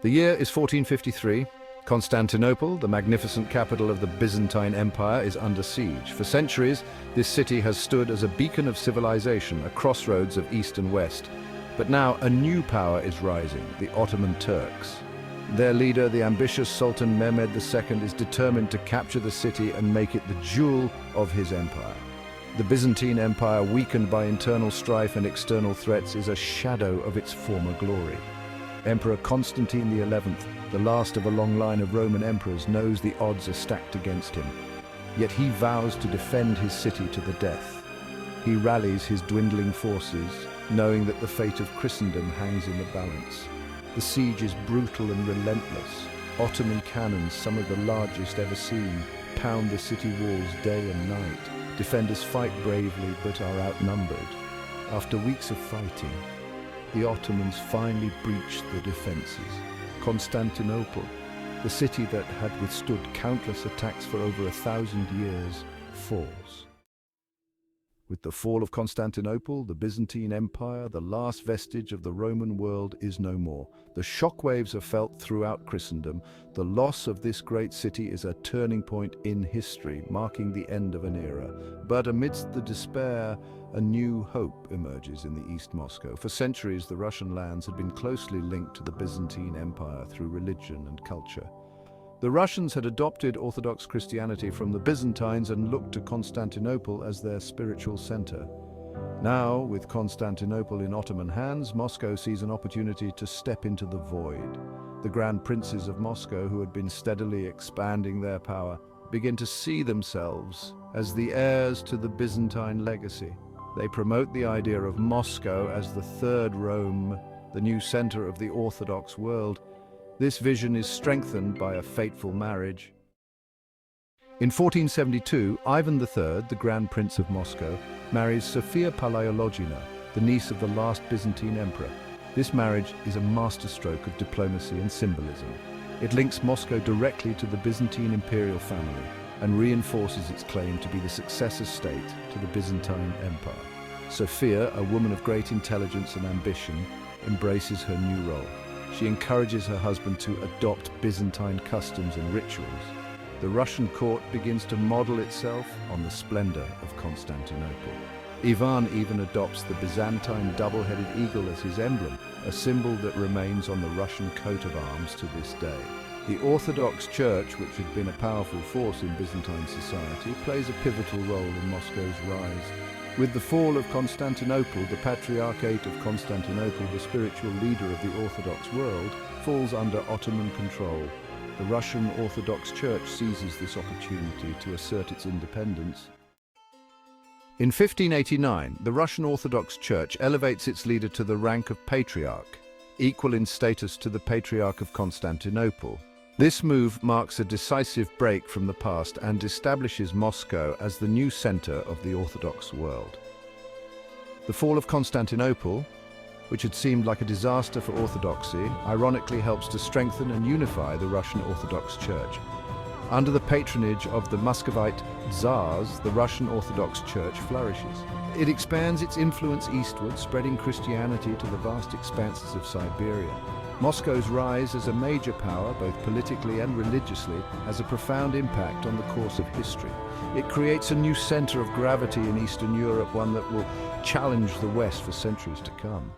The year is 1453. Constantinople, the magnificent capital of the Byzantine Empire, is under siege. For centuries, this city has stood as a beacon of civilization, a crossroads of East and West. But now a new power is rising, the Ottoman Turks. Their leader, the ambitious Sultan Mehmed II, is determined to capture the city and make it the jewel of his empire. The Byzantine Empire, weakened by internal strife and external threats, is a shadow of its former glory. Emperor Constantine XI, the last of a long line of Roman emperors, knows the odds are stacked against him. Yet he vows to defend his city to the death. He rallies his dwindling forces, knowing that the fate of Christendom hangs in the balance. The siege is brutal and relentless. Ottoman cannons, some of the largest ever seen, pound the city walls day and night. Defenders fight bravely but are outnumbered. After weeks of fighting, the Ottomans finally breach the defenses. Constantinople, the city that had withstood countless attacks for over 1,000 years, falls. With the fall of Constantinople, the Byzantine Empire, the last vestige of the Roman world, is no more. The shockwaves are felt throughout Christendom. The loss of this great city is a turning point in history, marking the end of an era. But amidst the despair, a new hope emerges in the East Moscow. For centuries, the Russian lands had been closely linked to the Byzantine Empire through religion and culture. The Russians had adopted Orthodox Christianity from the Byzantines and looked to Constantinople as their spiritual center. Now, with Constantinople in Ottoman hands, Moscow sees an opportunity to step into the void. The Grand Princes of Moscow, who had been steadily expanding their power, begin to see themselves as the heirs to the Byzantine legacy. They promote the idea of Moscow as the third Rome, the new center of the Orthodox world. This vision is strengthened by a fateful marriage. In 1472, Ivan III, the Grand Prince of Moscow, marries Sophia Palaiologina, the niece of the last Byzantine emperor. This marriage is a masterstroke of diplomacy and symbolism. It links Moscow directly to the Byzantine imperial family and reinforces its claim to be the successor state to the Byzantine Empire. Sophia, a woman of great intelligence and ambition, embraces her new role. She encourages her husband to adopt Byzantine customs and rituals. The Russian court begins to model itself on the splendor of Constantinople. Ivan even adopts the Byzantine double-headed eagle as his emblem, a symbol that remains on the Russian coat of arms to this day. The Orthodox Church, which had been a powerful force in Byzantine society, plays a pivotal role in Moscow's rise. With the fall of Constantinople, the Patriarchate of Constantinople, the spiritual leader of the Orthodox world, falls under Ottoman control. The Russian Orthodox Church seizes this opportunity to assert its independence. In 1589, the Russian Orthodox Church elevates its leader to the rank of Patriarch, equal in status to the Patriarch of Constantinople. This move marks a decisive break from the past and establishes Moscow as the new center of the Orthodox world. The fall of Constantinople, which had seemed like a disaster for Orthodoxy, ironically helps to strengthen and unify the Russian Orthodox Church. Under the patronage of the Muscovite Tsars, the Russian Orthodox Church flourishes. It expands its influence eastward, spreading Christianity to the vast expanses of Siberia. Moscow's rise as a major power, both politically and religiously, has a profound impact on the course of history. It creates a new center of gravity in Eastern Europe, one that will challenge the West for centuries to come.